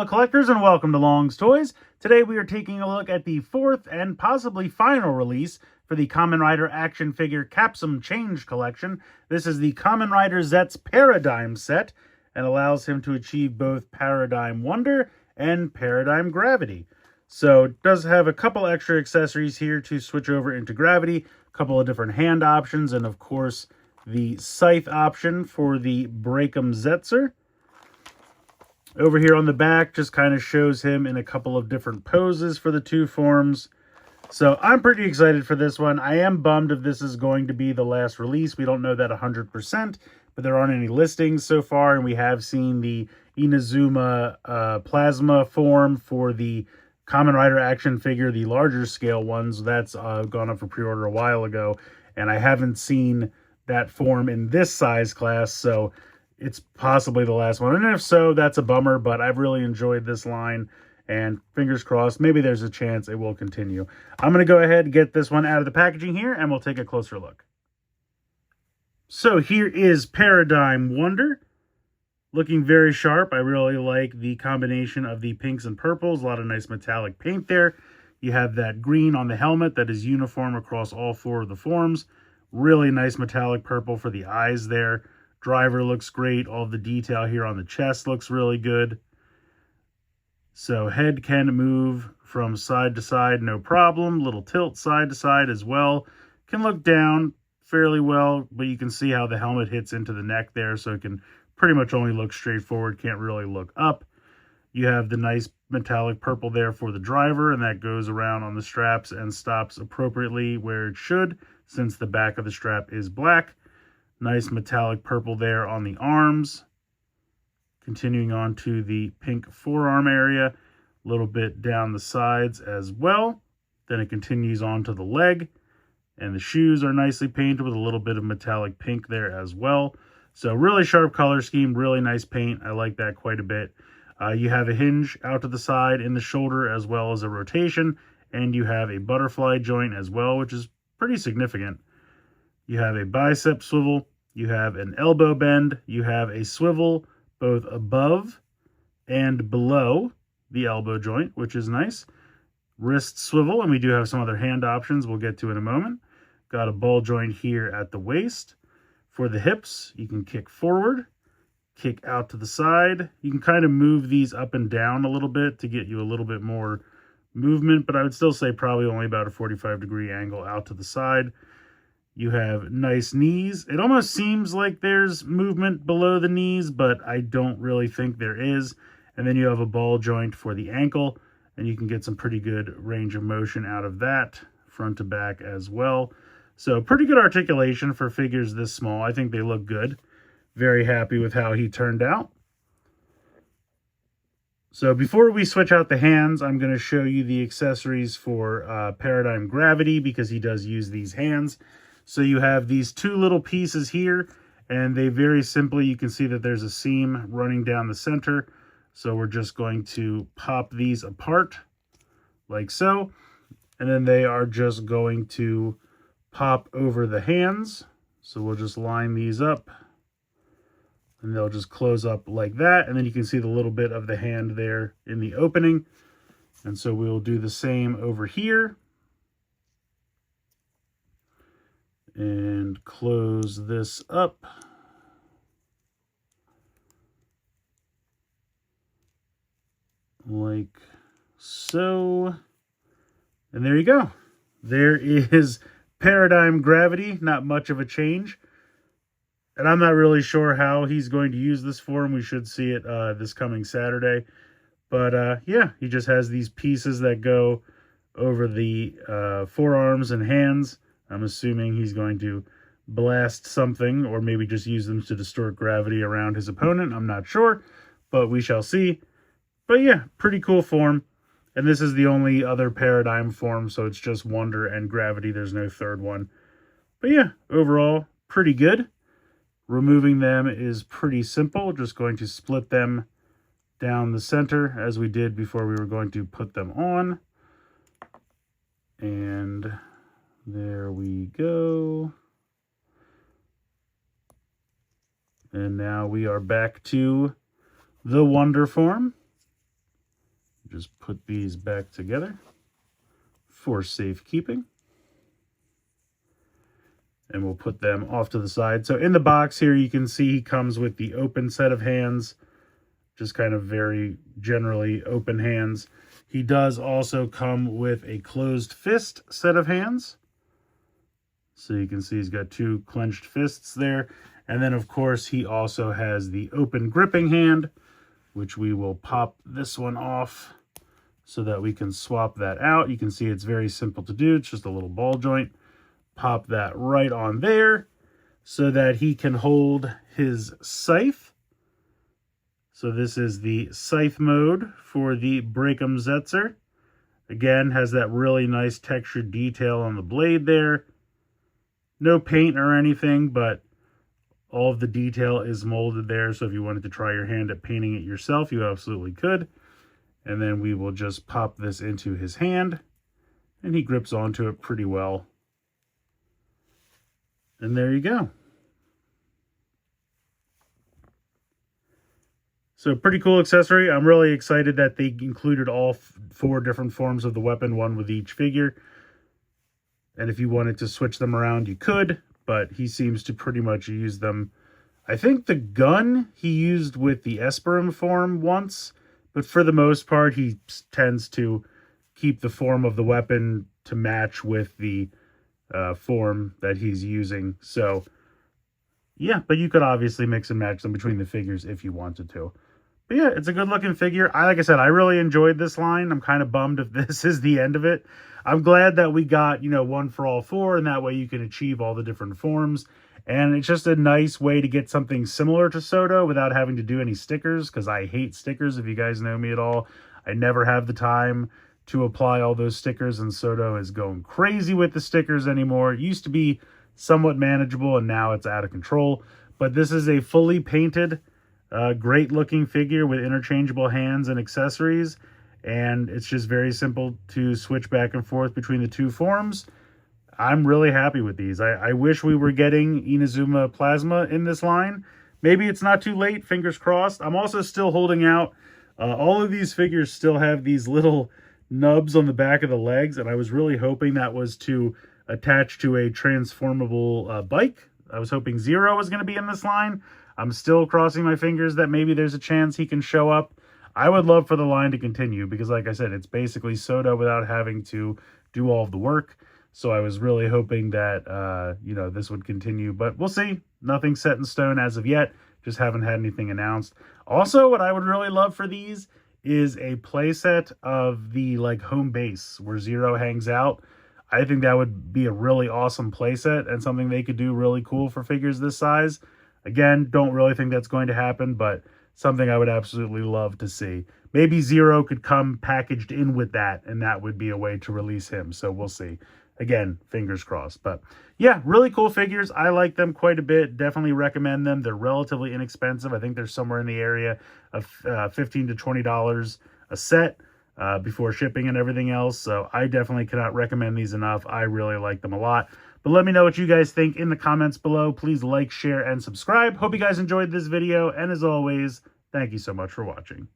fellow collectors, and welcome to Long's Toys. Today we are taking a look at the fourth and possibly final release for the Kamen Rider action figure Capsem Change Collection. This is the Kamen Rider Zeztz Paradigm set and allows him to achieve both Paradigm Wonder and Paradigm Gravity. So it does have a couple extra accessories here to switch over into Gravity, a couple of different hand options, and of course the scythe option for the Breakum Zetzer. Over here on the back just kind of shows him in a couple of different poses for the two forms. So I'm pretty excited for this one. I am bummed if this is going to be the last release. We don't know that 100%, but there aren't any listings so far, and we have seen the Inazuma plasma form for the Kamen Rider action figure, the larger scale ones. That's gone up for pre-order a while ago, and I haven't seen that form in this size class, so it's possibly the last one. And if so, that's a bummer, but I've really enjoyed this line, and fingers crossed, maybe there's a chance it will continue. I'm going to go ahead and get this one out of the packaging here, and we'll take a closer look. So here is Paradigm Wonder. Looking very sharp. I really like the combination of the pinks and purples. A lot of nice metallic paint there. You have that green on the helmet that is uniform across all four of the forms. Really nice metallic purple for the eyes there. Driver looks great. All the detail here on the chest looks really good. So head can move from side to side, no problem. Little tilt side to side as well. Can look down fairly well, but you can see how the helmet hits into the neck there, so it can pretty much only look straight forward, can't really look up. You have the nice metallic purple there for the driver, and that goes around on the straps and stops appropriately where it should, since the back of the strap is black. Nice metallic purple there on the arms. Continuing on to the pink forearm area, a little bit down the sides as well. Then it continues on to the leg, and the shoes are nicely painted with a little bit of metallic pink there as well. So really sharp color scheme, really nice paint. I like that quite a bit. You have a hinge out to the side in the shoulder as well as a rotation, and you have a butterfly joint as well, which is pretty significant. You have a bicep swivel, you have an elbow bend, you have a swivel both above and below the elbow joint, which is nice. Wrist swivel, and we do have some other hand options we'll get to in a moment. Got a ball joint here at the waist. For the hips, you can kick forward, kick out to the side. You can kind of move these up and down a little bit to get you a little bit more movement, but I would still say probably only about a 45-degree angle out to the side. You have nice knees. It almost seems like there's movement below the knees, but I don't really think there is. And then you have a ball joint for the ankle, and you can get some pretty good range of motion out of that, front to back as well. So pretty good articulation for figures this small. I think they look good. Very happy with how he turned out. So before we switch out the hands, I'm going to show you the accessories for Paradigm Gravity, because he does use these hands. So you have these two little pieces here, and they very simply, you can see that there's a seam running down the center. So we're just going to pop these apart like so. And then they are just going to pop over the hands. So we'll just line these up, and they'll just close up like that. And then you can see the little bit of the hand there in the opening. And so we'll do the same over here. And close this up. Like so. And there you go. There is Paradigm Gravity. Not much of a change. And I'm not really sure how he's going to use this form. We should see it this coming Saturday. But yeah, he just has these pieces that go over the forearms and hands. I'm assuming he's going to blast something, or maybe just use them to distort gravity around his opponent. I'm not sure, but we shall see. But yeah, pretty cool form. And this is the only other Paradigm form, so it's just Wonder and Gravity. There's no third one. But yeah, overall, pretty good. Removing them is pretty simple. Just going to split them down the center as we did before we were going to put them on. And there we go. And now we are back to the Wonder form. Just put these back together for safekeeping. And we'll put them off to the side. So in the box here, you can see he comes with the open set of hands, just kind of very generally open hands. He does also come with a closed fist set of hands. So you can see he's got two clenched fists there. And then, of course, he also has the open gripping hand, which we will pop this one off so that we can swap that out. You can see it's very simple to do. It's just a little ball joint. Pop that right on there so that he can hold his scythe. So this is the scythe mode for the Breakum Zeztz. Again, has that really nice textured detail on the blade there. No paint or anything, but all of the detail is molded there. So if you wanted to try your hand at painting it yourself, you absolutely could. And then we will just pop this into his hand, and he grips onto it pretty well. And there you go. So pretty cool accessory. I'm really excited that they included all four different forms of the weapon, one with each figure. And if you wanted to switch them around, you could, but he seems to pretty much use them. I think the gun he used with the Esperum form once, but for the most part, he tends to keep the form of the weapon to match with the form that he's using. So yeah, but you could obviously mix and match them between the figures if you wanted to. But yeah, it's a good looking figure. Like I said, I really enjoyed this line. I'm kind of bummed if this is the end of it. I'm glad that we got, one for all four, and that way you can achieve all the different forms. And it's just a nice way to get something similar to Soto without having to do any stickers, because I hate stickers, if you guys know me at all. I never have the time to apply all those stickers, and Soto is going crazy with the stickers anymore. It used to be somewhat manageable, and now it's out of control. But this is a fully painted, great looking figure with interchangeable hands and accessories, and it's just very simple to switch back and forth between the two forms. I'm really happy with these. I wish we were getting Inazuma Plasma in this line. Maybe it's not too late, fingers crossed. I'm also still holding out. All of these figures still have these little nubs on the back of the legs, and I was really hoping that was to attach to a transformable bike. I was hoping Zero was going to be in this line. I'm still crossing my fingers that maybe there's a chance he can show up. I would love for the line to continue because, like I said, it's basically Soto without having to do all of the work. So I was really hoping that, this would continue. But we'll see. Nothing set in stone as of yet. Just haven't had anything announced. Also, what I would really love for these is a playset of the, home base where Zero hangs out. I think that would be a really awesome playset and something they could do really cool for figures this size. Again, don't really think that's going to happen, but something I would absolutely love to see. Maybe Zero could come packaged in with that, and that would be a way to release him. So we'll see. Again, fingers crossed. But yeah, really cool figures. I like them quite a bit. Definitely recommend them. They're relatively inexpensive. I think they're somewhere in the area of $15 to $20 a set before shipping and everything else. So I definitely cannot recommend these enough. I really like them a lot. But let me know what you guys think in the comments below. Please like, share, and subscribe. Hope you guys enjoyed this video. And as always, thank you so much for watching.